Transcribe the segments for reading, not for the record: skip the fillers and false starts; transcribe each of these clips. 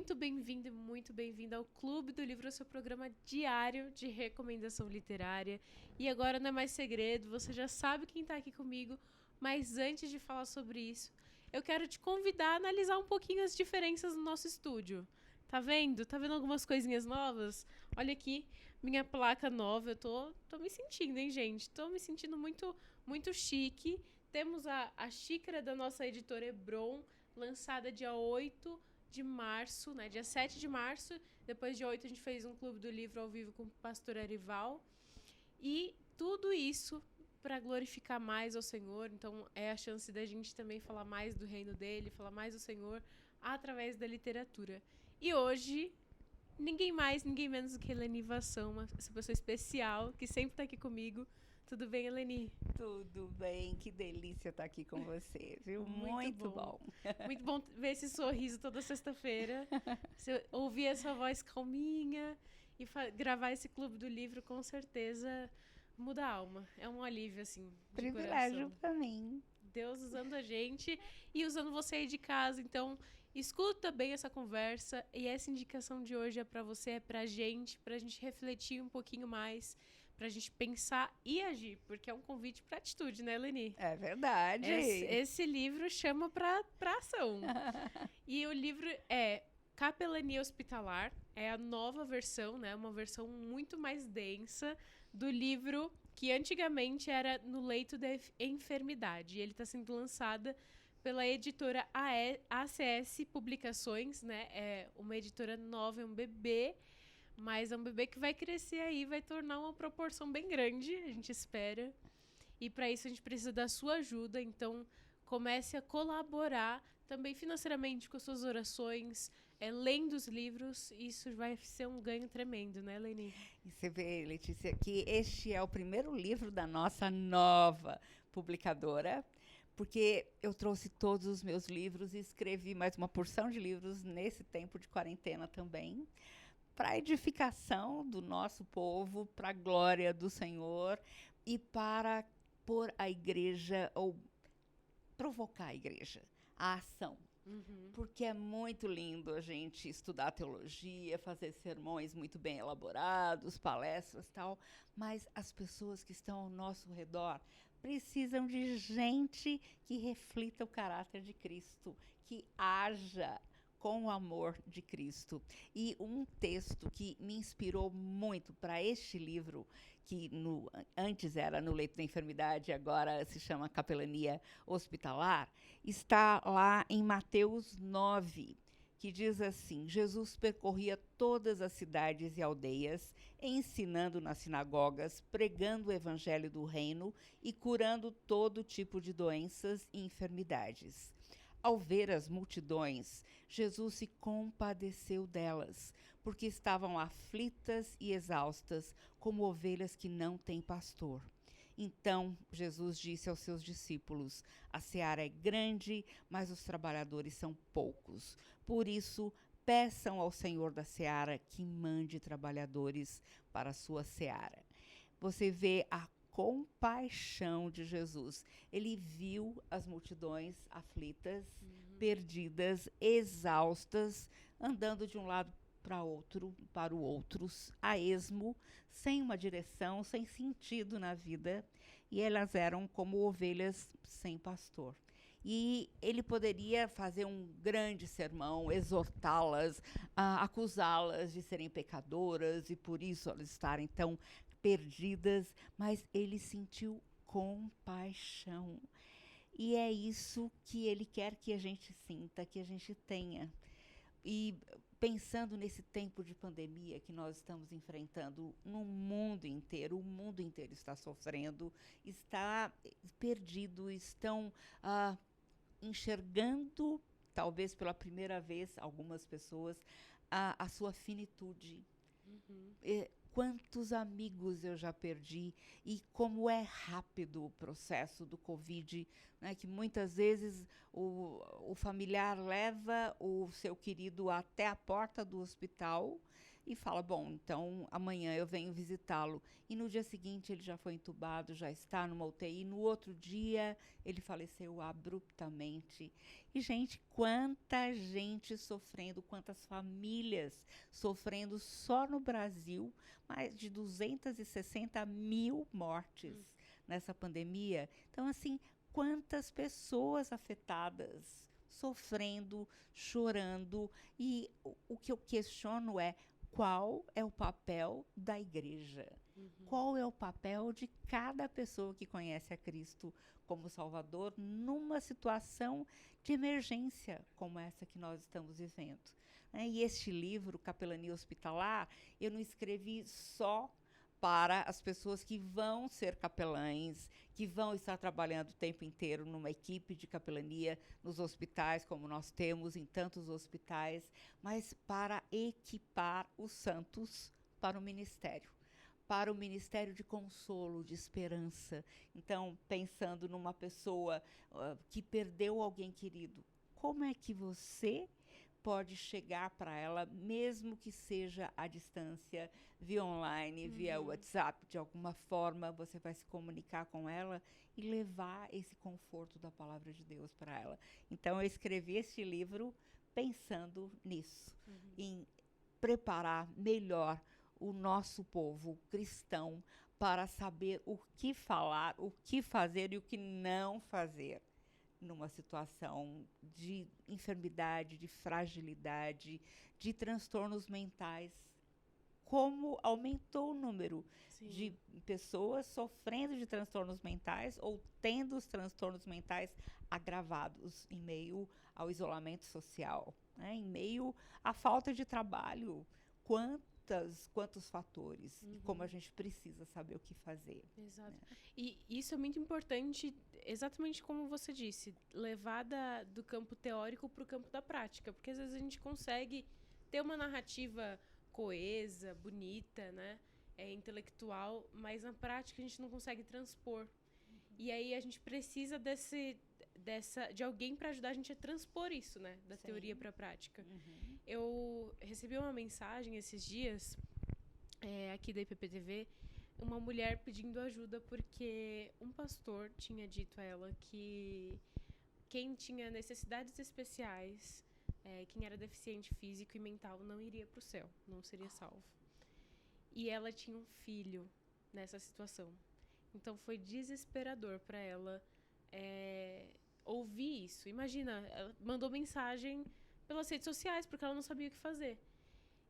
muito bem-vindo e muito bem-vinda ao Clube do Livro, seu programa diário de recomendação literária. E agora não é mais segredo, você já sabe quem está aqui comigo, mas antes de falar sobre isso, eu quero te convidar a analisar um pouquinho as diferenças no nosso estúdio. Tá vendo? Tá vendo algumas coisinhas novas? Olha aqui, minha placa nova. Eu tô me sentindo, hein, gente? Tô me sentindo muito chique. Temos a xícara da nossa editora Hebron, lançada dia 8 de março, né? Dia 7 de março. Depois de 8 a gente fez um clube do livro ao vivo com o pastor Arival. E tudo isso para glorificar mais ao Senhor. Então é a chance da gente também falar mais do reino dele, falar mais do Senhor através da literatura. E hoje, ninguém mais, ninguém menos do que Eleni Vassão, essa pessoa especial que sempre está aqui comigo. Tudo bem, Eleni? Tudo bem, que delícia estar aqui com você, viu? Muito Muito bom. bom. Muito bom ver esse sorriso toda sexta-feira. Ouvir essa voz calminha e gravar esse clube do livro, com certeza muda a alma. É um alívio, assim, de Privilégio coração. para mim. Deus usando a gente e usando você aí de casa. Então, escuta bem essa conversa. E essa indicação de hoje é pra você, é pra gente refletir um pouquinho mais, pra gente pensar e agir, porque é um convite pra atitude, né, Leni? É verdade. Esse livro chama pra ação. E o livro é Capelania Hospitalar, é a nova versão, né? Uma versão muito mais densa do livro que antigamente era No Leito da Enfermidade. E ele está sendo lançado pela editora ACS Publicações, né? É uma editora nova, é um bebê, mas é um bebê que vai crescer aí, vai tornar uma proporção bem grande, a gente espera. E para isso a gente precisa da sua ajuda, então comece a colaborar também financeiramente com as suas orações, lendo os livros. Isso vai ser um ganho tremendo, né, Leni? E você vê, Letícia, que este é o primeiro livro da nossa nova publicadora, porque eu trouxe todos os meus livros e escrevi mais uma porção de livros nesse tempo de quarentena também, para a edificação do nosso povo, para a glória do Senhor e para pôr a igreja, ou provocar a igreja, a ação. Porque é muito lindo a gente estudar teologia, fazer sermões muito bem elaborados, palestras e tal, mas as pessoas que estão ao nosso redor precisam de gente que reflita o caráter de Cristo, que haja com o amor de Cristo. E um texto que me inspirou muito para este livro, que antes era No Leito da Enfermidade, agora se chama Capelania Hospitalar, está lá em Mateus 9, que diz assim: Jesus percorria todas as cidades e aldeias, ensinando nas sinagogas, pregando o evangelho do reino e curando todo tipo de doenças e enfermidades. Ao ver as multidões, Jesus se compadeceu delas, porque estavam aflitas e exaustas, como ovelhas que não têm pastor. Então Jesus disse aos seus discípulos: a seara é grande, mas os trabalhadores são poucos. Por isso, peçam ao Senhor da seara que mande trabalhadores para a sua seara. Você vê a compaixão de Jesus. Ele viu as multidões aflitas, perdidas, exaustas, andando de um lado para o outro, a esmo, sem uma direção, sem sentido na vida, e elas eram como ovelhas sem pastor. E ele poderia fazer um grande sermão, exortá-las, acusá-las de serem pecadoras e por isso elas estarem tão perdidas, mas ele sentiu compaixão. E é isso que ele quer que a gente sinta, que a gente tenha. E pensando nesse tempo de pandemia que nós estamos enfrentando no mundo inteiro, o mundo inteiro está sofrendo, está perdido, estão enxergando, talvez pela primeira vez, algumas pessoas, a sua finitude. Quantos amigos eu já perdi e como é rápido o processo do Covid, né, que muitas vezes o familiar leva o seu querido até a porta do hospital e fala, bom, então amanhã eu venho visitá-lo. E no dia seguinte ele já foi entubado, já está numa UTI. No outro dia ele faleceu abruptamente. E, gente, quanta gente sofrendo, quantas famílias sofrendo só no Brasil, mais de 260 mil mortes nessa pandemia. Então, assim, quantas pessoas afetadas, sofrendo, chorando. E o que eu questiono é qual é o papel da igreja? Qual é o papel de cada pessoa que conhece a Cristo como Salvador numa situação de emergência como essa que nós estamos vivendo? E este livro, Capelania Hospitalar, eu não escrevi só para as pessoas que vão ser capelães, que vão estar trabalhando o tempo inteiro numa equipe de capelania nos hospitais, como nós temos em tantos hospitais, mas para equipar os santos para o ministério de consolo, de esperança. Então, pensando numa pessoa que perdeu alguém querido, como é que você pode chegar para ela, mesmo que seja à distância, via online, via WhatsApp, de alguma forma você vai se comunicar com ela e levar esse conforto da palavra de Deus para ela. Então, eu escrevi este livro pensando nisso, em preparar melhor o nosso povo cristão para saber o que falar, o que fazer e o que não fazer numa situação de enfermidade, de fragilidade, de transtornos mentais. Como aumentou o número de pessoas sofrendo de transtornos mentais ou tendo os transtornos mentais agravados em meio ao isolamento social, né? Em meio à falta de trabalho. Quantos fatores e como a gente precisa saber o que fazer. Exato. Né? E isso é muito importante, exatamente como você disse, levar do campo teórico para o campo da prática, porque às vezes a gente consegue ter uma narrativa coesa, bonita, né? Intelectual, mas na prática a gente não consegue transpor. E aí a gente precisa de alguém para ajudar a gente a transpor isso, né? Da teoria para a prática. Eu recebi uma mensagem esses dias, aqui da IPPTV, uma mulher pedindo ajuda porque um pastor tinha dito a ela que quem tinha necessidades especiais, quem era deficiente físico e mental, não iria para o céu, não seria salvo. E ela tinha um filho nessa situação. Então foi desesperador para ela ouvir isso. Imagina, ela mandou mensagem pelas redes sociais porque ela não sabia o que fazer.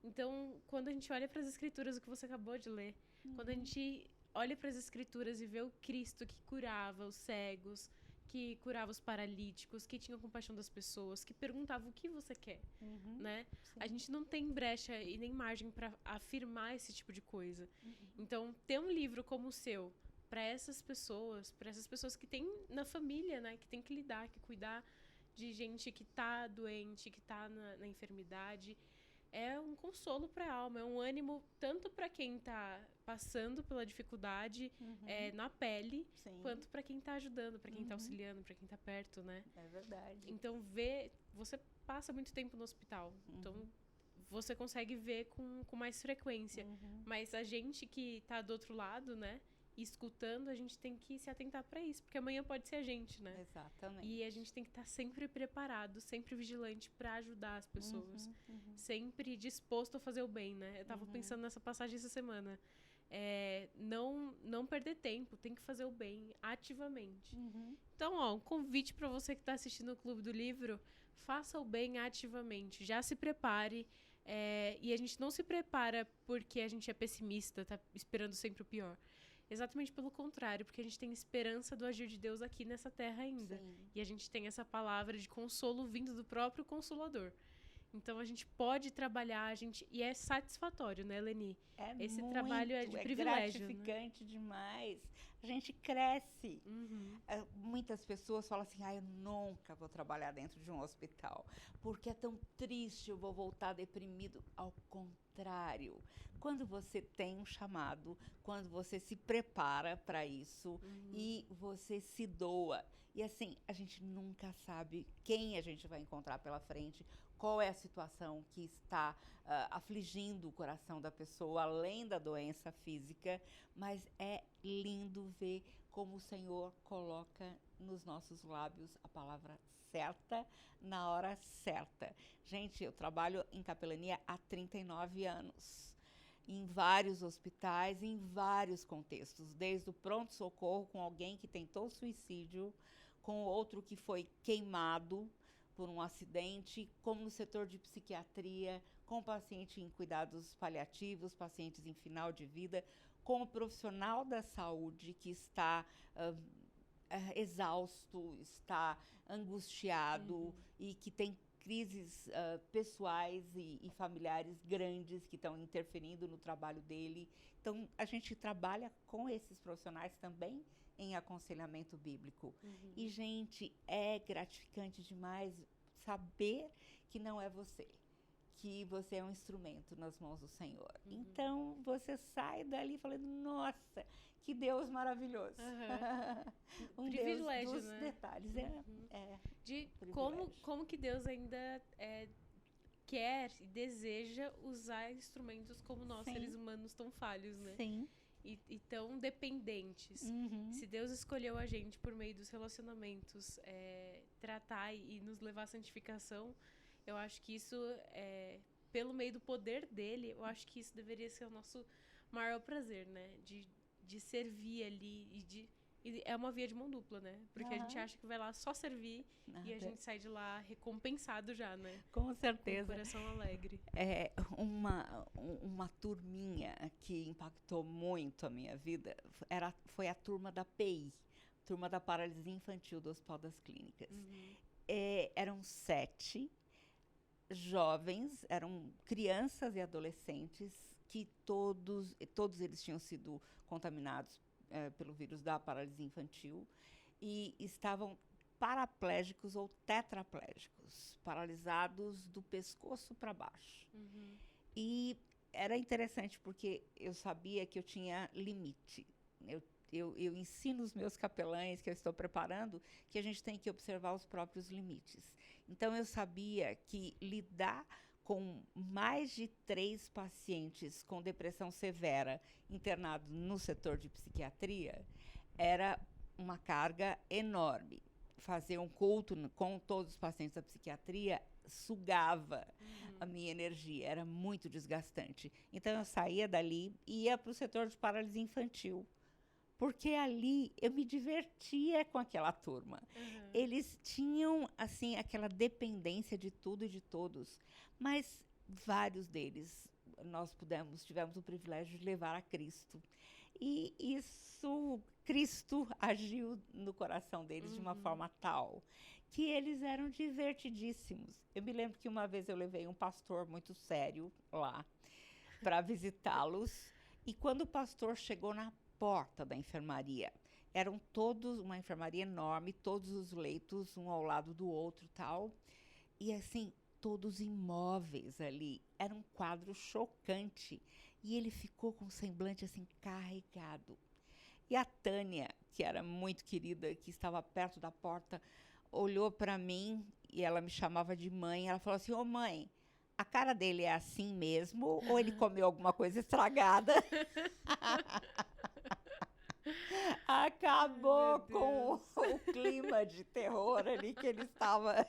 Então, quando a gente olha para as escrituras, o que você acabou de ler, quando a gente olha para as escrituras e vê o Cristo que curava os cegos, que curava os paralíticos, que tinha compaixão das pessoas, que perguntava o que você quer, né? Sim. A gente não tem brecha e nem margem para afirmar esse tipo de coisa. Então, ter um livro como o seu para essas pessoas que têm na família, né, que tem que lidar, que cuidar de gente que tá doente, que tá na enfermidade, é um consolo para a alma, é um ânimo tanto para quem tá passando pela dificuldade na pele, quanto para quem tá ajudando, para quem tá auxiliando, para quem tá perto, né? É verdade. Então, você passa muito tempo no hospital, então você consegue ver com mais frequência, mas a gente que tá do outro lado, né, escutando, a gente tem que se atentar para isso, porque amanhã pode ser a gente, né? Exatamente. E a gente tem que estar sempre preparado, sempre vigilante para ajudar as pessoas, sempre disposto a fazer o bem, né? Eu tava pensando nessa passagem essa semana. Não perder tempo, tem que fazer o bem ativamente. Então, um convite para você que está assistindo o Clube do Livro, faça o bem ativamente, já se prepare. E a gente não se prepara porque a gente é pessimista, tá esperando sempre o pior. Exatamente pelo contrário, porque a gente tem esperança do agir de Deus aqui nessa terra ainda. E a gente tem essa palavra de consolo vindo do próprio Consolador. Então a gente pode trabalhar, e é satisfatório, né, Leni? Esse trabalho é de privilégio. É gratificante, né? Demais. A gente cresce. Muitas pessoas falam assim, eu nunca vou trabalhar dentro de um hospital, porque é tão triste, eu vou voltar deprimido. Ao contrário, quando você tem um chamado, quando você se prepara para isso e você se doa. E assim, a gente nunca sabe quem a gente vai encontrar pela frente, qual é a situação que está afligindo o coração da pessoa, além da doença física, mas é lindo ver como o Senhor coloca nos nossos lábios a palavra certa, na hora certa. Gente, eu trabalho em capelania há 39 anos, em vários hospitais, em vários contextos, desde o pronto-socorro com alguém que tentou suicídio, com outro que foi queimado por um acidente, como no setor de psiquiatria, com paciente em cuidados paliativos, pacientes em final de vida, como profissional da saúde que está exausto, está angustiado e que tem crises pessoais e familiares grandes que estão interferindo no trabalho dele. Então, a gente trabalha com esses profissionais também em aconselhamento bíblico. E, gente, é gratificante demais saber que não é você, que você é um instrumento nas mãos do Senhor. Então, você sai dali falando, nossa, que Deus maravilhoso. Um privilégio, Deus dos né? detalhes. De como que Deus ainda quer e deseja usar instrumentos como nós, Sim. seres humanos, tão falhos, né? Sim. E tão dependentes. Se Deus escolheu a gente por meio dos relacionamentos, tratar e nos levar à santificação, eu acho que isso, pelo meio do poder dele, eu acho que isso deveria ser o nosso maior prazer, né? De servir ali e é uma via de mão dupla, né? Porque a gente acha que vai lá só servir e a gente sai de lá recompensado já, né? Com certeza. Com o coração alegre. Uma turminha que impactou muito a minha vida foi a turma da PI, turma da paralisia infantil do Hospital das Clínicas. Eram 7 jovens, eram crianças e adolescentes que todos eles tinham sido contaminados pelo vírus da paralisia infantil e estavam paraplégicos ou tetraplégicos, paralisados do pescoço para baixo. E era interessante porque eu sabia que eu tinha limite. Eu ensino os meus capelães que eu estou preparando que a gente tem que observar os próprios limites. Então, eu sabia que lidar com mais de 3 pacientes com depressão severa internados no setor de psiquiatria era uma carga enorme. Fazer um culto com todos os pacientes da psiquiatria sugava a minha energia, era muito desgastante. Então, eu saía dali e ia para o setor de paralisia infantil, porque ali eu me divertia com aquela turma. Eles tinham, assim, aquela dependência de tudo e de todos, mas vários deles tivemos o privilégio de levar a Cristo. E Cristo agiu no coração deles de uma forma tal que eles eram divertidíssimos. Eu me lembro que uma vez eu levei um pastor muito sério lá para visitá-los, e quando o pastor chegou na porta da enfermaria, eram todos, uma enfermaria enorme, todos os leitos, um ao lado do outro, tal, e assim, todos imóveis ali, era um quadro chocante, e ele ficou com o semblante assim, carregado. E a Tânia, que era muito querida, que estava perto da porta, olhou para mim, e ela me chamava de mãe, ela falou assim, ô mãe, a cara dele é assim mesmo, ou ele comeu alguma coisa estragada? Acabou com o clima de terror ali que ele estava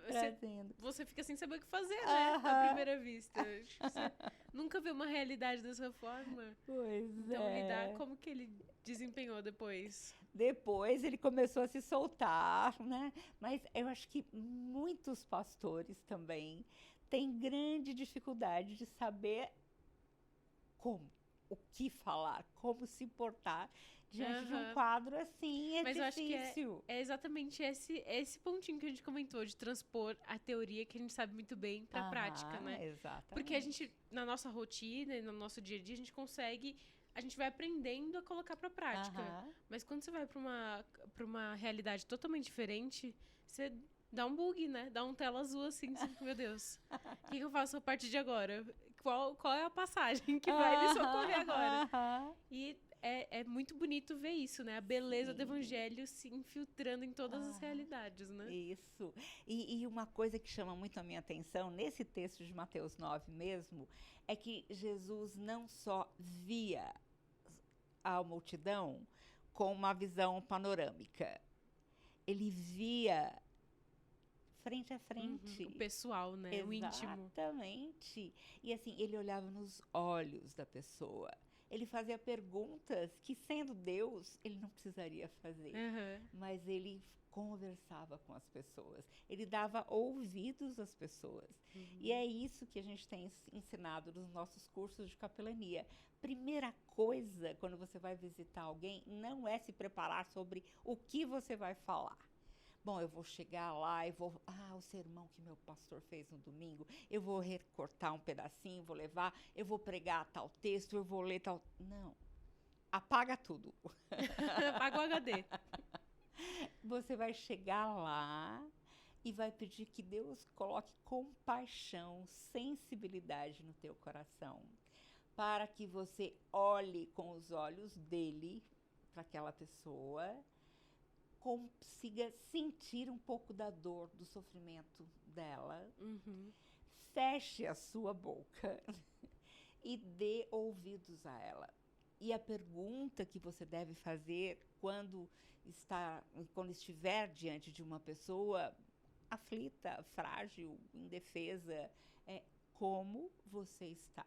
trazendo. Você fica sem saber o que fazer, né? À primeira vista. Você nunca vê uma realidade dessa forma. Pois então, lidar, como que ele desempenhou depois? Depois ele começou a se soltar, né? Mas eu acho que muitos pastores também têm grande dificuldade de saber o que falar, como se portar diante de um quadro assim, Mas difícil. Eu acho que é exatamente esse pontinho que a gente comentou, de transpor a teoria que a gente sabe muito bem para a prática, né? Exatamente. Porque a gente, na nossa rotina e no nosso dia a dia, a gente vai aprendendo a colocar para prática. Mas quando você vai para uma realidade totalmente diferente, você dá um bug, né? Dá um tela azul assim, meu Deus. O que eu faço a partir de agora? Qual é a passagem que vai me socorrer agora? E é é muito bonito ver isso, né? A beleza Sim. do evangelho se infiltrando em todas as Ah, realidades, né? isso. E uma coisa que chama muito a minha atenção nesse texto de Mateus 9 mesmo, é que Jesus não só via a multidão com uma visão panorâmica, ele via frente a Uhum. O frente. pessoal, né? O íntimo. Exatamente. E assim, ele olhava nos olhos da pessoa. Ele fazia perguntas que, sendo Deus, ele não precisaria fazer. Aham. Mas ele conversava com as pessoas. Ele dava ouvidos às pessoas. E é isso que a gente tem ensinado nos nossos cursos de capelania. Primeira coisa, quando você vai visitar alguém, não é se preparar sobre o que você vai falar. Bom, eu vou chegar lá e vou. Ah, o sermão que meu pastor fez no domingo, eu vou recortar um pedacinho, vou levar, eu vou pregar tal texto, eu vou ler tal. Não. Apaga tudo. Paga o HD. Você vai chegar lá e vai pedir que Deus coloque compaixão, sensibilidade no teu coração, para que você olhe com os olhos dele para aquela pessoa, consiga sentir um pouco da dor, do sofrimento dela, Uhum. feche a sua boca e dê ouvidos a ela. E a pergunta que você deve fazer quando estiver diante de uma pessoa aflita, frágil, indefesa, é: como você está?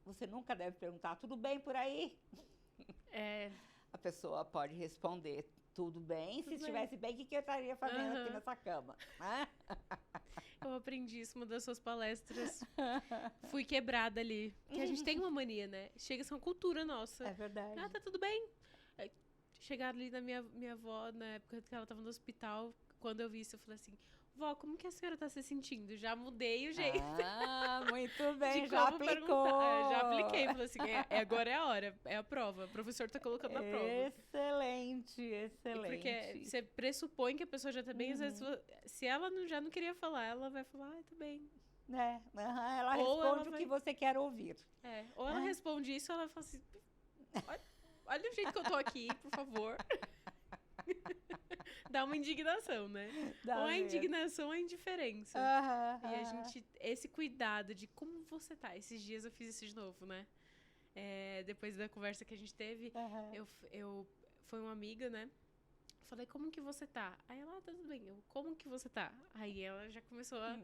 Você nunca deve perguntar: tudo bem por aí? É. A pessoa pode responder: tudo bem. Tudo Se bem. estivesse bem, o que eu estaria fazendo aqui Aham. nessa cama? Hã? Eu aprendi isso numa das suas palestras. Fui quebrada ali. Porque a gente tem uma mania, né? Chega a ser uma cultura nossa. É verdade. Ah, tá tudo bem. Aí, chegaram ali na minha avó, na época que ela tava no hospital, quando eu vi isso, eu falei assim: vó, como que a senhora tá se sentindo? Já mudei o jeito Ah, muito bem, de já como aplicou. perguntar. É, já apliquei, falei assim: agora é a hora, é a prova. O professor tá colocando na prova. Excelente, E porque excelente. você pressupõe que a pessoa já tá bem, às vezes, se ela já não queria falar, ela vai falar: ah, tá bem. É, ela Ou responde ela o vai- que você quer ouvir. Ou ela É. responde isso, ou ela fala assim: olha o jeito que eu tô aqui, por favor. Dá uma indignação, né? Dá Ou a mesmo. indignação ou a indiferença. Aham, E a aham. gente, esse cuidado de como você tá. Esses dias eu fiz isso de novo, né? Depois da conversa que a gente teve, Aham. foi uma amiga, né? Falei: como que você tá? Aí ela: tá tudo bem. Eu: como que você tá? Aí ela já começou a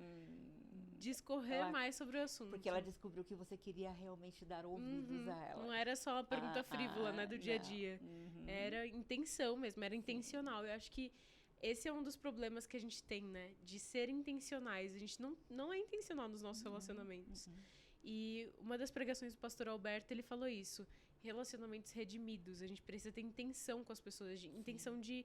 discorrer Ela- mais sobre o assunto. Porque ela descobriu que você queria realmente dar ouvidos a ela. Não era só uma pergunta frívola, né, do dia a não. dia. Uhum. Era intenção mesmo, era intencional. Eu acho que esse é um dos problemas que a gente tem, né? De ser intencionais. A gente não é intencional nos nossos relacionamentos. E uma das pregações do pastor Alberto, ele falou isso. Relacionamentos redimidos. A gente precisa ter intenção com as pessoas. Intenção de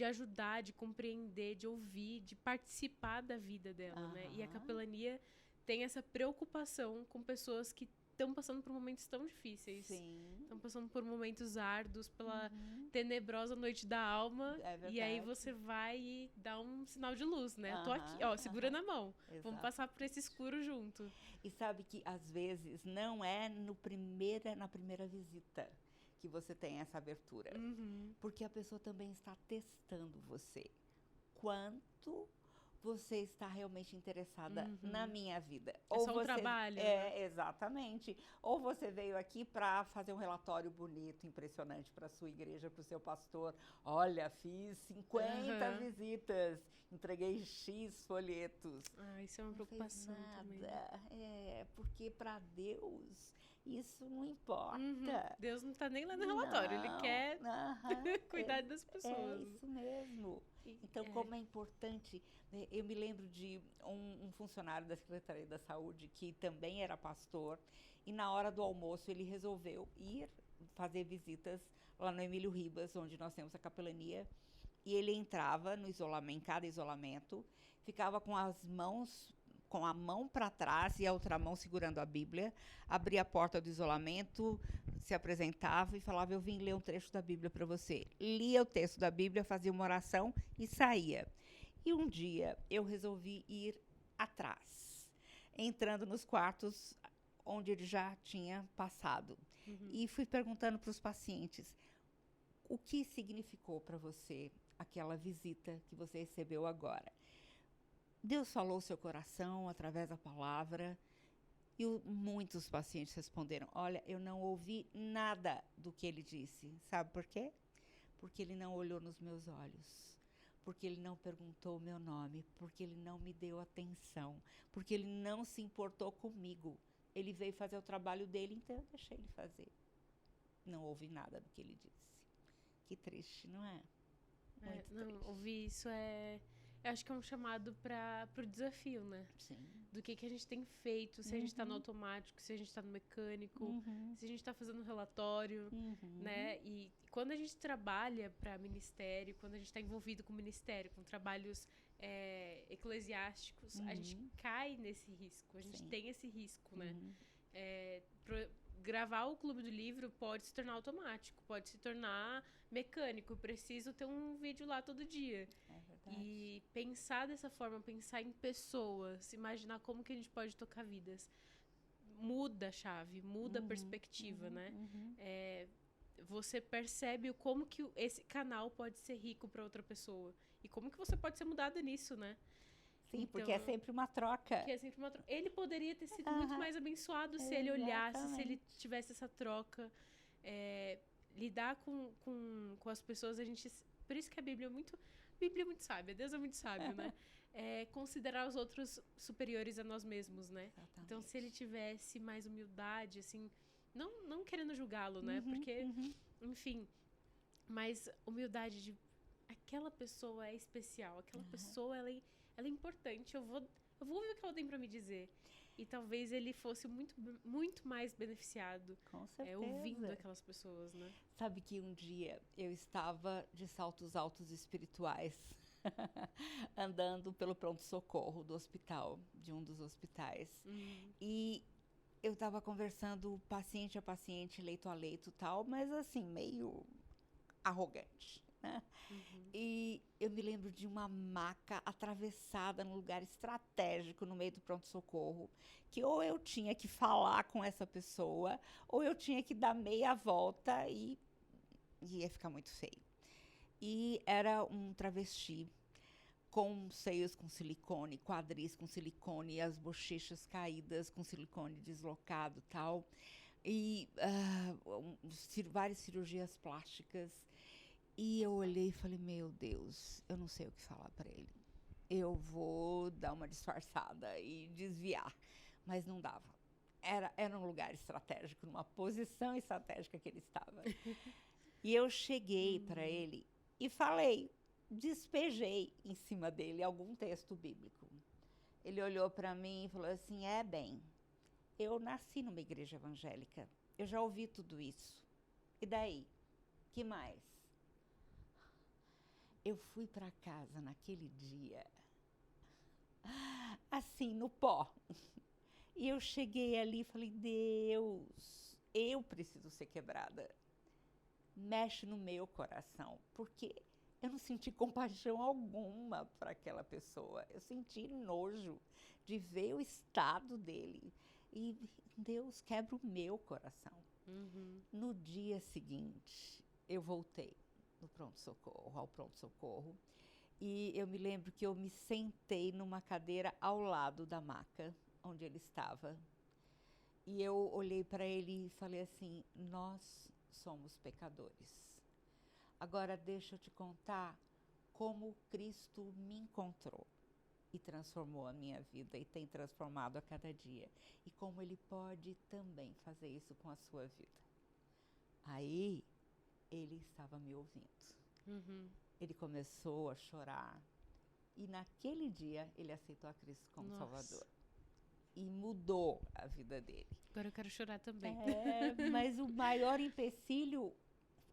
ajudar, de compreender, de ouvir, de participar da vida dela, né? E a capelania tem essa preocupação com pessoas que estão passando por momentos tão difíceis. Sim. Estão passando por momentos árduos, pela tenebrosa noite da alma. É verdade. E aí você vai e dá um sinal de luz, né? Eu tô aqui, Aham, ó, segura na mão. Vamos Exato. passar por esse escuro junto. E sabe que, às vezes, não é na primeira visita que você tem essa abertura. Porque a pessoa também está testando você. Quanto você está realmente interessada na minha vida. É só um trabalho, né? Exatamente. Ou você veio aqui para fazer um relatório bonito, impressionante para a sua igreja, para o seu pastor. Olha, fiz 50 visitas, entreguei X folhetos. Isso é uma Não preocupação fez também. nada. Porque para Deus isso não importa. Deus não tá nem lá no relatório, ele quer cuidar das É pessoas. isso mesmo. Então, como é importante, né? Eu me lembro de um funcionário da Secretaria da Saúde que também era pastor, e na hora do almoço ele resolveu ir fazer visitas lá no Emílio Ribas, onde nós temos a capelania, e ele entrava no isolamento, em cada isolamento, ficava com a mão para trás e a outra mão segurando a Bíblia, abria a porta do isolamento, se apresentava e falava: eu vim ler um trecho da Bíblia para você. Lia o texto da Bíblia, fazia uma oração e saía. E um dia eu resolvi ir atrás, entrando nos quartos onde ele já tinha passado. E fui perguntando para os pacientes, o que significou para você aquela visita que você recebeu agora? Deus falou ao seu coração através da palavra? E muitos pacientes responderam, olha, eu não ouvi nada do que ele disse. Sabe por quê? Porque ele não olhou nos meus olhos. Porque ele não perguntou o meu nome. Porque ele não me deu atenção. Porque ele não se importou comigo. Ele veio fazer o trabalho dele, então eu deixei ele fazer. Não ouvi nada do que ele disse. Que triste, não é? Muito triste. Ouvir isso eu acho que é um chamado para o desafio, né? Sim. Do que a gente tem feito, se a gente tá no automático, se a gente tá no mecânico, se a gente tá fazendo relatório, né? E quando a gente trabalha para ministério, quando a gente tá envolvido com ministério, com trabalhos eclesiásticos, a gente cai nesse risco, a gente tem esse risco, né? Gravar o Clube do Livro pode se tornar automático, pode se tornar mecânico. Preciso ter um vídeo lá todo dia. É verdade. E pensar dessa forma, pensar em pessoas, imaginar como que a gente pode tocar vidas, muda a chave, muda a perspectiva, né? Você percebe como que esse canal pode ser rico para outra pessoa. E como que você pode ser mudada nisso, né? Sim, então, porque é sempre uma troca. Ele poderia ter sido muito mais abençoado se ele olhasse, se ele tivesse essa troca. Lidar com as pessoas, por isso que a Bíblia é muito sábia, Deus é muito sábio, né? Considerar os outros superiores a nós mesmos, né? Exatamente. Então, se ele tivesse mais humildade, assim, não querendo julgá-lo, né? Porque, enfim, mas humildade de aquela pessoa é especial, aquela pessoa, ela é importante, eu vou ouvir o que ela tem pra me dizer. E talvez ele fosse muito, muito mais beneficiado Com certeza. Ouvindo aquelas pessoas, né? Sabe que um dia eu estava de saltos altos espirituais, andando pelo pronto-socorro do hospital, de um dos hospitais. E eu estava conversando paciente a paciente, leito a leito e tal, mas assim, meio arrogante, né? E eu me lembro de uma maca atravessada num lugar estratégico no meio do pronto-socorro, que ou eu tinha que falar com essa pessoa, ou eu tinha que dar meia volta e ia ficar muito feio. E era um travesti com seios com silicone, quadris com silicone, as bochechas caídas com silicone deslocado e tal. E várias cirurgias plásticas. E eu olhei e falei, meu Deus, eu não sei o que falar para ele. Eu vou dar uma disfarçada e desviar. Mas não dava. Era um lugar estratégico, numa posição estratégica que ele estava. E eu cheguei para ele e falei, despejei em cima dele algum texto bíblico. Ele olhou para mim e falou assim, bem, eu nasci numa igreja evangélica. Eu já ouvi tudo isso. E daí? Que mais? Eu fui para casa naquele dia, assim, no pó. E eu cheguei ali e falei, Deus, eu preciso ser quebrada. Mexe no meu coração, porque eu não senti compaixão alguma para aquela pessoa. Eu senti nojo de ver o estado dele. E Deus quebra o meu coração. No dia seguinte, eu voltei ao pronto-socorro, e eu me lembro que eu me sentei numa cadeira ao lado da maca, onde ele estava, e eu olhei para ele e falei assim, nós somos pecadores. Agora deixa eu te contar como Cristo me encontrou e transformou a minha vida e tem transformado a cada dia, e como Ele pode também fazer isso com a sua vida. Aí, ele estava me ouvindo. Ele começou a chorar. E naquele dia, ele aceitou a Cristo como Salvador. E mudou a vida dele. Agora eu quero chorar também. Mas o maior empecilho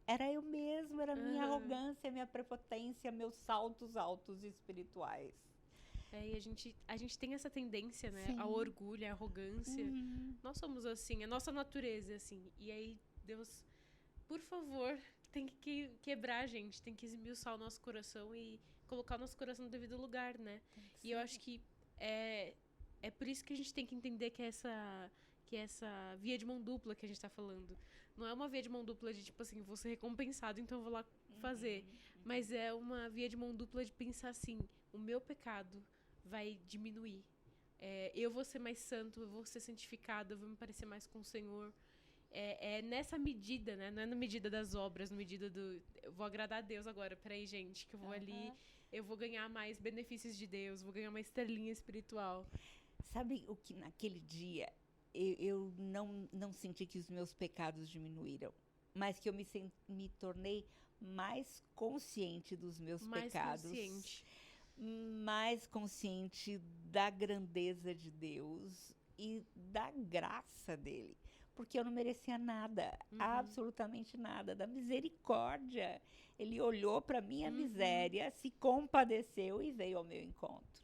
era eu mesmo, era a minha arrogância, minha prepotência, meus saltos altos espirituais. E a gente tem essa tendência, né? Sim. Ao orgulho, à arrogância. Nós somos assim, a nossa natureza é assim. E aí, Deus, por favor, tem que quebrar a gente, tem que esmiuçar o nosso coração e colocar o nosso coração no devido lugar, né? E eu acho que é por isso que a gente tem que entender que é essa via de mão dupla que a gente tá falando. Não é uma via de mão dupla de, tipo assim, vou ser recompensado, então eu vou lá fazer. Mas é uma via de mão dupla de pensar assim, o meu pecado vai diminuir. Eu vou ser mais santo, eu vou ser santificado, eu vou me parecer mais com o Senhor. É nessa medida, né? Não é na medida das obras, na medida do... Eu vou agradar a Deus agora, peraí, gente, que eu vou ali, eu vou ganhar mais benefícios de Deus, vou ganhar uma estrelinha espiritual. Sabe o que naquele dia eu não senti que os meus pecados diminuíram, mas que eu me tornei mais consciente dos meus Mais pecados, consciente. mais consciente da grandeza de Deus e da graça dele. Porque eu não merecia nada, absolutamente nada, da misericórdia. Ele olhou para minha miséria, se compadeceu e veio ao meu encontro.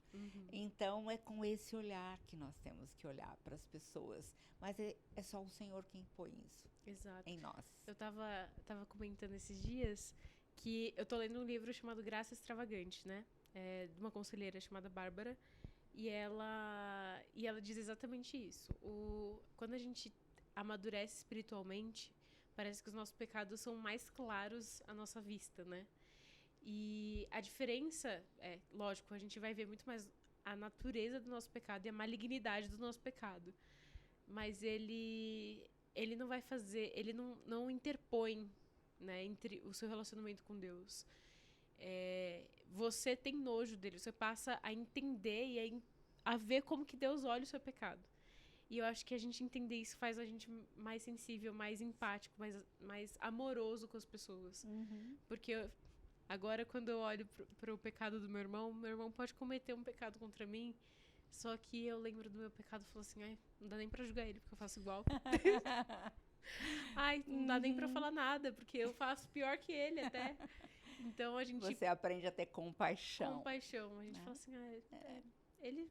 Então, é com esse olhar que nós temos que olhar para as pessoas. Mas é só o Senhor quem põe isso. Exato. Em nós. Eu tava comentando esses dias que eu tô lendo um livro chamado Graça Extravagante, né? De uma conselheira chamada Bárbara. E ela diz exatamente isso. Quando a gente amadurece espiritualmente, parece que os nossos pecados são mais claros à nossa vista, né? E a diferença lógico, a gente vai ver muito mais a natureza do nosso pecado e a malignidade do nosso pecado. Mas ele não vai fazer, ele não interpõe, né, entre o seu relacionamento com Deus. Você tem nojo dele, você passa a entender e a ver como que Deus olha o seu pecado. E eu acho que a gente entender isso faz a gente mais sensível, mais empático, mais amoroso com as pessoas. Porque agora, quando eu olho para o pecado do meu irmão pode cometer um pecado contra mim, só que eu lembro do meu pecado e falo assim, ai, não dá nem pra julgar ele, porque eu faço igual. Ai, não dá nem pra falar nada, porque eu faço pior que ele até. Então a gente... Você aprende a ter compaixão. Compaixão. A gente fala assim, ele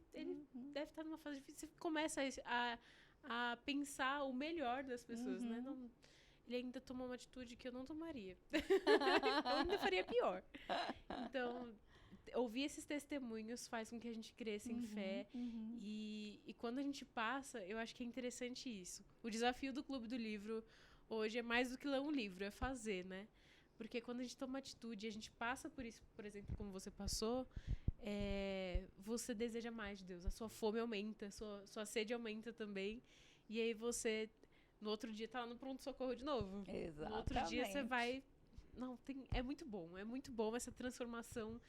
deve estar numa fase difícil. Você começa a pensar o melhor das pessoas, né? Não, ele ainda tomou uma atitude que eu não tomaria. Eu ainda faria pior. Então, ouvir esses testemunhos faz com que a gente cresça em fé. E quando a gente passa, eu acho que é interessante isso. O desafio do Clube do Livro hoje é mais do que ler um livro, é fazer, né? Porque quando a gente toma atitude, a gente passa por isso, por exemplo, como você passou, você deseja mais de Deus. A sua fome aumenta, sua sede aumenta também. E aí você, no outro dia, tá lá no pronto-socorro de novo. Exatamente. No outro dia você vai... Não, é muito bom essa transformação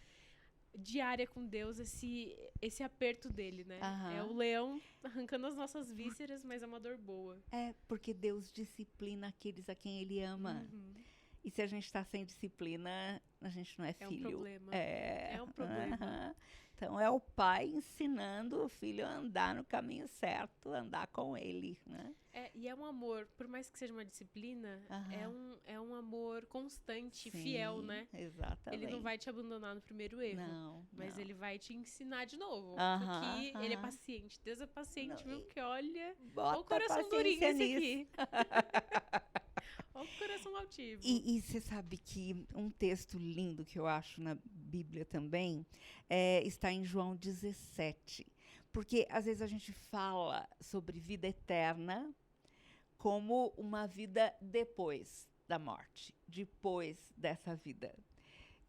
diária com Deus, esse aperto dele, né? É o leão arrancando as nossas vísceras, mas é uma dor boa. Porque Deus disciplina aqueles a quem Ele ama. E se a gente está sem disciplina, a gente não é filho. É um problema. É um problema. Então, é o pai ensinando o filho a andar no caminho certo, andar com ele, né? E é um amor, por mais que seja uma disciplina, é um amor constante, Sim, fiel, né? Exatamente. Ele não vai te abandonar no primeiro erro. Não, mas ele vai te ensinar de novo. Porque ele é paciente. Deus é paciente, viu? Porque olha, olha o coração durinho esse aqui. Olha o coração altivo. E você sabe que um texto lindo que eu acho na Bíblia também está em João 17. Porque às vezes a gente fala sobre vida eterna como uma vida depois da morte, depois dessa vida.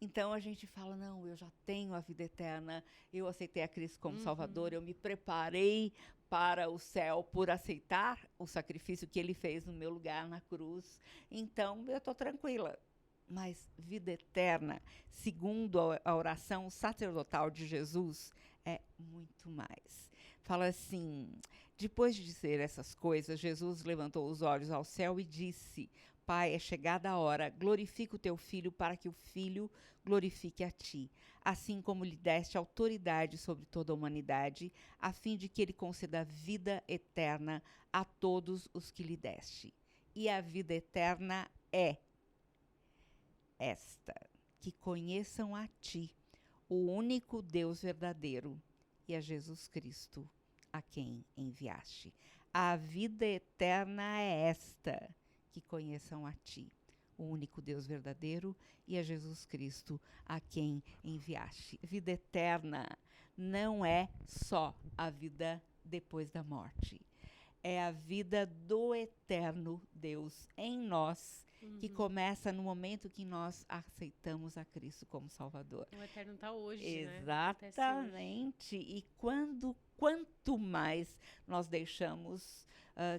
Então a gente fala, não, eu já tenho a vida eterna, eu aceitei a Cristo como Salvador, eu me preparei para o céu por aceitar o sacrifício que ele fez no meu lugar na cruz, então eu estou tranquila. Mas vida eterna, segundo a oração sacerdotal de Jesus, é muito mais. Fala assim, depois de dizer essas coisas, Jesus levantou os olhos ao céu e disse, Pai, é chegada a hora, glorifica o teu Filho para que o Filho glorifique a ti, assim como lhe deste autoridade sobre toda a humanidade, a fim de que ele conceda vida eterna a todos os que lhe deste. E a vida eterna é esta, que conheçam a ti, o único Deus verdadeiro, e a Jesus Cristo, a quem enviaste. A vida eterna é esta, que conheçam a ti, o único Deus verdadeiro, e a Jesus Cristo, a quem enviaste. Vida eterna não é só a vida depois da morte. é a vida do eterno Deus em nós, que começa no momento que nós aceitamos a Cristo como Salvador. O eterno está hoje, né? Exatamente. E quanto mais nós deixamos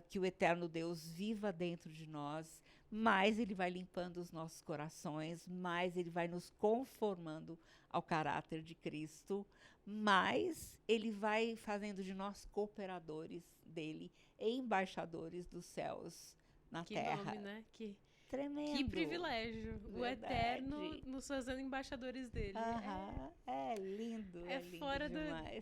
que o eterno Deus viva dentro de nós, mais ele vai limpando os nossos corações, mais ele vai nos conformando ao caráter de Cristo, mais ele vai fazendo de nós cooperadores dele, embaixadores dos céus na terra. Que nome, né? Tremendo. Que privilégio. Verdade. O Eterno nos fazendo embaixadores dele. É lindo. É lindo fora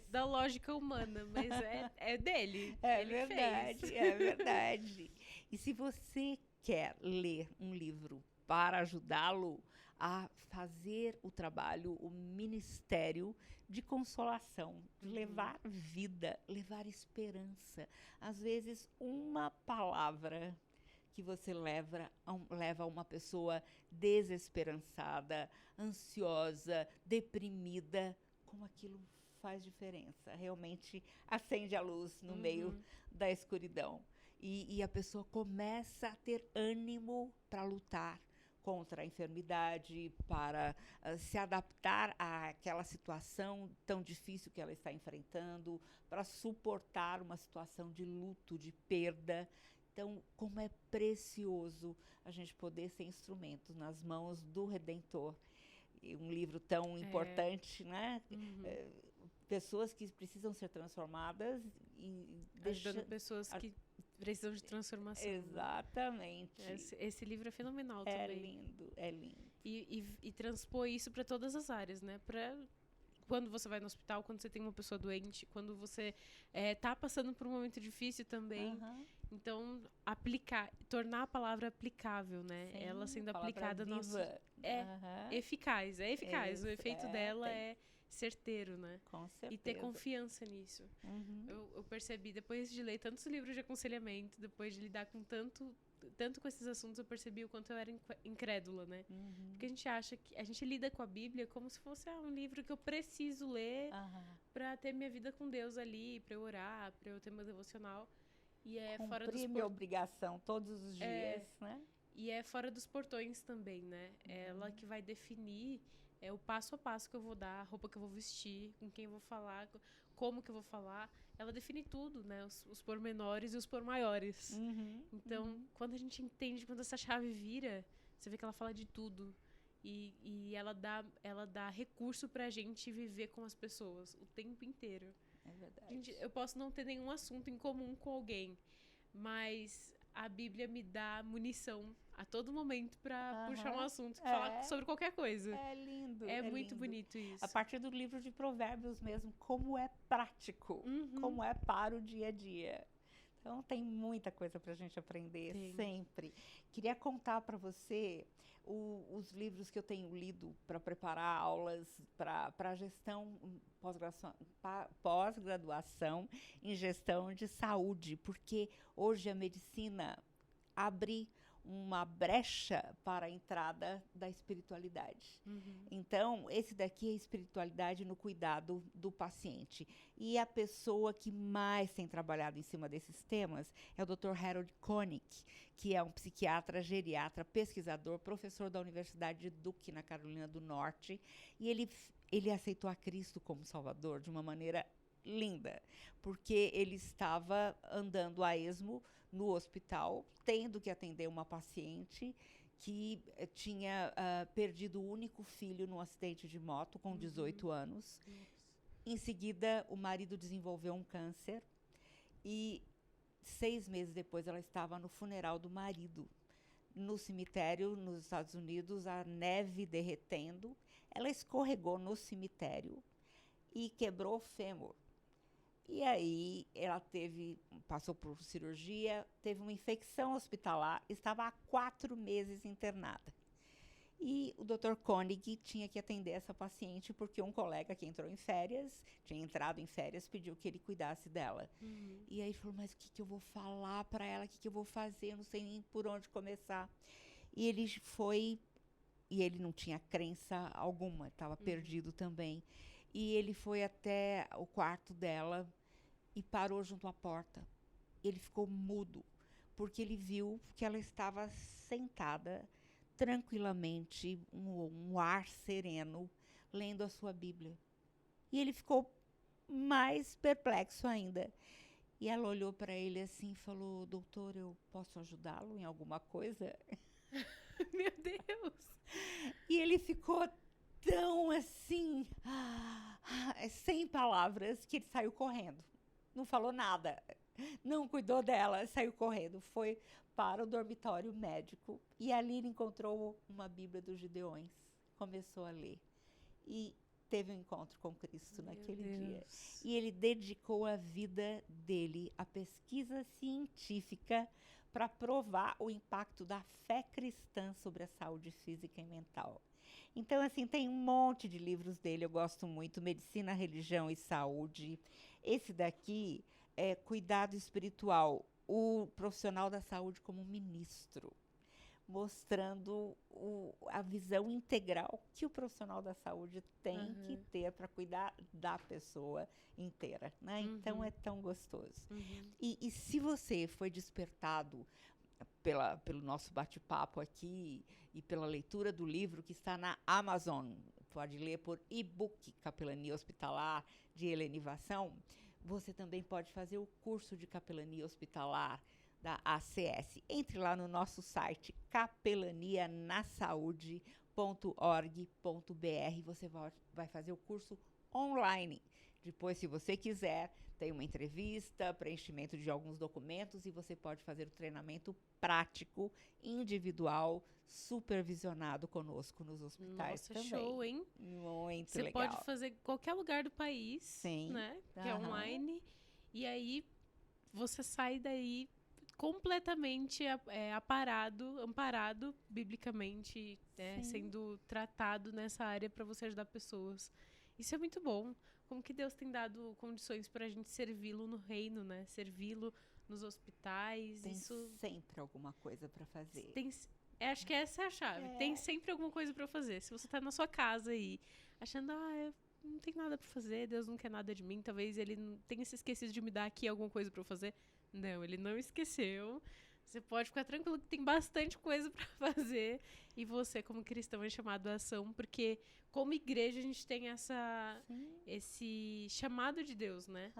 da lógica humana, mas é dele. É ele verdade, fez. é verdade. E se você quer ler um livro para ajudá-lo a fazer o trabalho, o ministério de consolação, de levar vida, levar esperança, às vezes uma palavra que você leva uma pessoa desesperançada, ansiosa, deprimida, como aquilo faz diferença. Realmente acende a luz no meio da escuridão. E a pessoa começa a ter ânimo para lutar contra a enfermidade, para se adaptar àquela situação tão difícil que ela está enfrentando, para suportar uma situação de luto, de perda. Então, como é precioso a gente poder ser instrumento nas mãos do Redentor. E um livro tão importante, né? Pessoas que precisam ser transformadas e ajudando pessoas que precisam de transformação. Exatamente. Esse livro é fenomenal também. É lindo, é lindo. E transpor isso para todas as áreas, né? Para quando você vai no hospital, quando você tem uma pessoa doente, quando você tá passando por um momento difícil também. Então, tornar a palavra aplicável, né? Sim, ela sendo aplicada eficaz. É eficaz. O efeito dela é certeiro, né? Com certeza. E ter confiança nisso. Eu percebi, depois de ler tantos livros de aconselhamento, depois de lidar com tanto com esses assuntos, eu percebi o quanto eu era incrédula, né? Porque a gente acha que a gente lida com a Bíblia como se fosse um livro que eu preciso ler para ter minha vida com Deus ali, para eu orar, para eu ter meu devocional. E é cumprir fora dos minha obrigação todos os dias, né? E é fora dos portões também, né? É ela que vai definir o passo a passo que eu vou dar, a roupa que eu vou vestir, com quem eu vou falar, como que eu vou falar. Ela define tudo, né? Os pormenores e os pormaiores. Então, quando a gente entende, quando essa chave vira, você vê que ela fala de tudo. E ela dá recurso pra gente viver com as pessoas o tempo inteiro. É verdade. Eu posso não ter nenhum assunto em comum com alguém, mas a Bíblia me dá munição a todo momento para puxar um assunto, falar sobre qualquer coisa. É lindo. É muito lindo. bonito isso. A partir do livro de Provérbios mesmo, como é prático, como é para o dia a dia. Então tem muita coisa para a gente aprender sempre. Queria contar para você os livros que eu tenho lido para preparar aulas para gestão, pós-graduação em gestão de saúde, porque hoje a medicina abre uma brecha para a entrada da espiritualidade. Então, esse daqui é a espiritualidade no cuidado do paciente. E a pessoa que mais tem trabalhado em cima desses temas é o Dr. Harold Koenig, que é um psiquiatra, geriatra, pesquisador, professor da Universidade de Duke, na Carolina do Norte. E ele aceitou a Cristo como Salvador de uma maneira linda, porque ele estava andando a esmo no hospital, tendo que atender uma paciente que tinha perdido o único filho num acidente de moto com 18 anos. Em seguida, o marido desenvolveu um câncer e 6 meses depois ela estava no funeral do marido. No cemitério, nos Estados Unidos, a neve derretendo, ela escorregou no cemitério e quebrou o fêmur. E aí ela passou por cirurgia, teve uma infecção hospitalar, estava há 4 meses internada. E o Dr. Koenig tinha que atender essa paciente porque um colega que tinha entrado em férias, pediu que ele cuidasse dela. E aí ele falou, mas o que eu vou falar para ela? O que eu vou fazer? Eu não sei nem por onde começar. E ele não tinha crença alguma, estava perdido também. E ele foi até o quarto dela e parou junto à porta. ele ficou mudo, porque ele viu que ela estava sentada tranquilamente, um ar sereno, lendo a sua Bíblia. E ele ficou mais perplexo ainda. E ela olhou para ele assim e falou: doutor, eu posso ajudá-lo em alguma coisa? Meu Deus! E ele ficou tão assim, sem palavras, que ele saiu correndo. Não falou nada, não cuidou dela, saiu correndo. Foi para o dormitório médico e ali ele encontrou uma Bíblia dos Gideões. Começou a ler e teve um encontro com Cristo naquele dia. E ele dedicou a vida dele à pesquisa científica para provar o impacto da fé cristã sobre a saúde física e mental. Então, assim, tem um monte de livros dele, eu gosto muito, Medicina, Religião e Saúde. Esse daqui é Cuidado Espiritual, o profissional da saúde como ministro, mostrando a visão integral que o profissional da saúde tem que ter para cuidar da pessoa inteira, né? Então, é tão gostoso. E se você foi despertado pelo nosso bate-papo aqui e pela leitura do livro que está na Amazon, pode ler por e-book Capelania Hospitalar de Helenivação, você também pode fazer o curso de Capelania Hospitalar da ACS. Entre lá no nosso site capelanianasaude.org.br. Você vai fazer o curso online. Depois, se você quiser, tem uma entrevista, preenchimento de alguns documentos e você pode fazer o treinamento prático, individual, supervisionado conosco nos hospitais. Nossa, também. Show, hein? Muito Você legal. pode fazer em qualquer lugar do país, Sim. né? Que é online. E aí você sai daí completamente amparado biblicamente, né? Sendo tratado nessa área para você ajudar pessoas. Isso é muito bom. Como que Deus tem dado condições para a gente servi-lo no reino, né? Servi-lo nos hospitais. Tem isso sempre alguma coisa para fazer. Acho que essa é a chave. Tem sempre alguma coisa para fazer. Se você tá na sua casa aí, achando, eu não tenho nada para fazer, Deus não quer nada de mim, talvez ele não tenha se esquecido de me dar aqui alguma coisa para fazer. Não, ele não esqueceu. Você pode ficar tranquilo que tem bastante coisa para fazer. E você, como cristão, é chamado à ação, porque como igreja a gente tem esse chamado de Deus, né?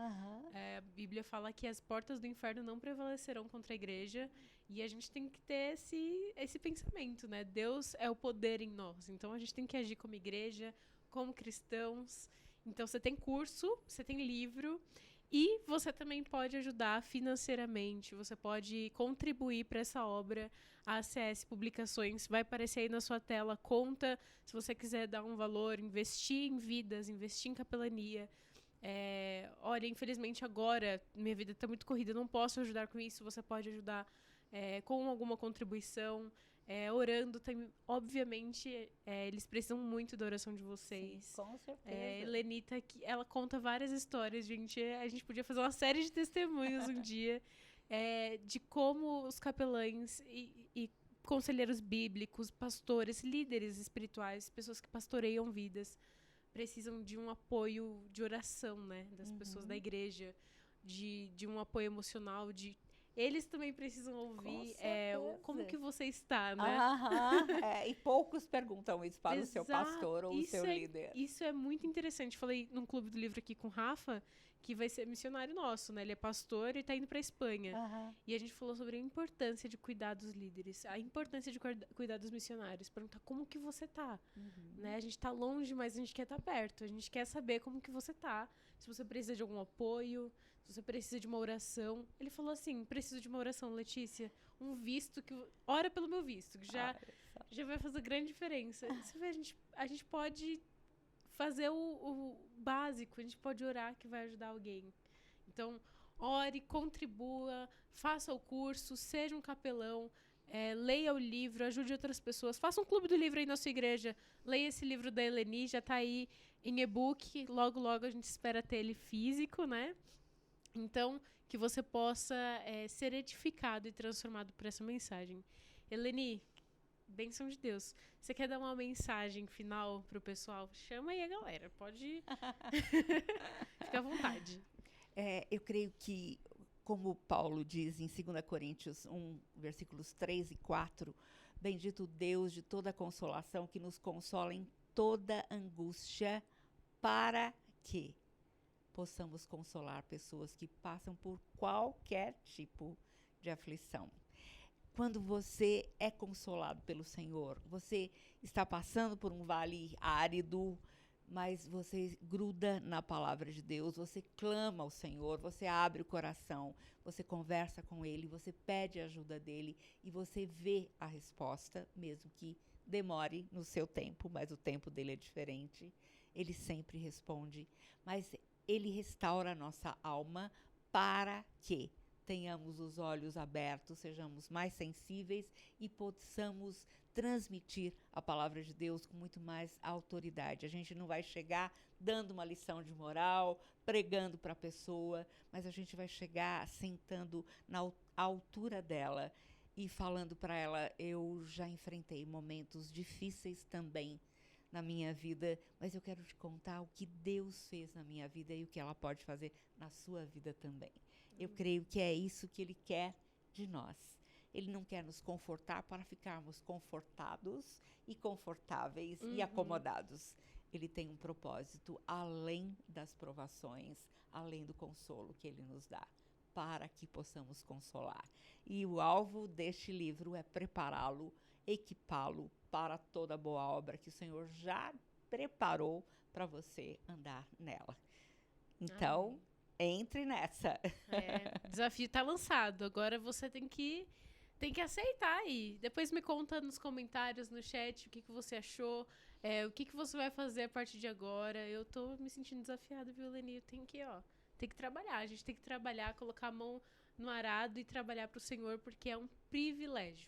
A Bíblia fala que as portas do inferno não prevalecerão contra a igreja. E a gente tem que ter esse pensamento, né? Deus é o poder em nós. Então a gente tem que agir como igreja, como cristãos. Então você tem curso, você tem livro. E você também pode ajudar financeiramente, você pode contribuir para essa obra. A ACS Publicações vai aparecer aí na sua tela, conta, se você quiser dar um valor, investir em vidas, investir em capelania. Olha, infelizmente agora minha vida está muito corrida, não posso ajudar com isso, você pode ajudar com alguma contribuição. Orando, obviamente, eles precisam muito da oração de vocês. Sim, com certeza. Helenita, ela conta várias histórias, gente. A gente podia fazer uma série de testemunhos um dia de como os capelães e conselheiros bíblicos, pastores, líderes espirituais, pessoas que pastoreiam vidas, precisam de um apoio de oração, né? Das pessoas da igreja, de um apoio emocional, eles também precisam ouvir como que você está, né? E poucos perguntam isso para o seu pastor ou o seu líder. Isso é muito interessante. Falei num clube do livro aqui com o Rafa, que vai ser missionário nosso, né? Ele é pastor e está indo para a Espanha. E a gente falou sobre a importância de cuidar dos líderes, a importância de cuidar dos missionários, perguntar como que você tá, né? A gente está longe, mas a gente quer estar perto. A gente quer saber como que você tá, se você precisa de algum apoio, se você precisa de uma oração. Ele falou assim, preciso de uma oração, Letícia, um visto, ora pelo meu visto, que já vai fazer grande diferença. Você vê, a gente pode fazer o básico, a gente pode orar que vai ajudar alguém. Então, ore, contribua, faça o curso, seja um capelão, leia o livro, ajude outras pessoas, faça um clube do livro aí na sua igreja, leia esse livro da Eleni, já está aí em e-book, logo, logo a gente espera ter ele físico, né? Então, que você possa ser edificado e transformado por essa mensagem. Eleni, bênção de Deus. Você quer dar uma mensagem final pro pessoal? Chama aí a galera, pode ficar à vontade. Eu creio que como Paulo diz em 2 Coríntios 1, versículos 3 e 4, bendito Deus de toda consolação, que nos consola em toda angústia, para que possamos consolar pessoas que passam por qualquer tipo de aflição. Quando você é consolado pelo Senhor, você está passando por um vale árido, mas você gruda na palavra de Deus, você clama ao Senhor, você abre o coração, você conversa com Ele, você pede a ajuda dEle e você vê a resposta, mesmo que demore no seu tempo, mas o tempo dEle é diferente. Ele sempre responde, mas Ele restaura a nossa alma para que tenhamos os olhos abertos, sejamos mais sensíveis e possamos transmitir a palavra de Deus com muito mais autoridade. A gente não vai chegar dando uma lição de moral, pregando para a pessoa, mas a gente vai chegar sentando na altura dela e falando para ela: eu já enfrentei momentos difíceis também na minha vida, mas eu quero te contar o que Deus fez na minha vida e o que ela pode fazer na sua vida também. Eu creio que é isso que Ele quer de nós. Ele não quer nos confortar para ficarmos confortados e confortáveis e acomodados. Ele tem um propósito além das provações, além do consolo que Ele nos dá, para que possamos consolar. E o alvo deste livro é prepará-lo, equipá-lo para toda boa obra que o Senhor já preparou para você andar nela. Então, entre nessa. O desafio tá lançado. Agora você tem que aceitar aí. Depois me conta nos comentários, no chat, o que você achou, o que você vai fazer a partir de agora. Eu tô me sentindo desafiada, viu, Leni? Tem que trabalhar. A gente tem que trabalhar, colocar a mão no arado e trabalhar pro Senhor, porque é um privilégio.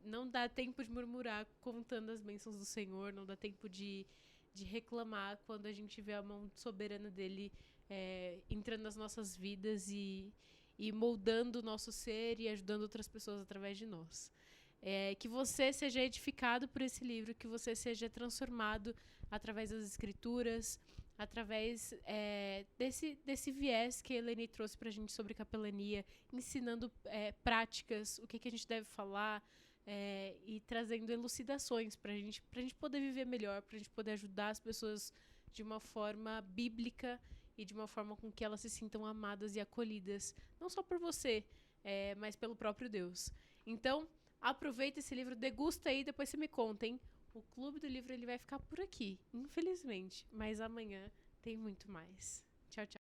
Não dá tempo de murmurar contando as bênçãos do Senhor, não dá tempo de reclamar quando a gente vê a mão soberana dele entrando nas nossas vidas e moldando o nosso ser e ajudando outras pessoas através de nós. Que você seja edificado por esse livro, que você seja transformado através das escrituras, através desse viés que a Eleni trouxe pra gente sobre capelania, ensinando práticas, o que a gente deve falar, e trazendo elucidações pra gente poder viver melhor, pra gente poder ajudar as pessoas de uma forma bíblica e de uma forma com que elas se sintam amadas e acolhidas, não só por você, mas pelo próprio Deus. Então, aproveita esse livro, degusta aí, depois você me conta, hein? O Clube do Livro ele vai ficar por aqui, infelizmente, mas amanhã tem muito mais. Tchau, tchau.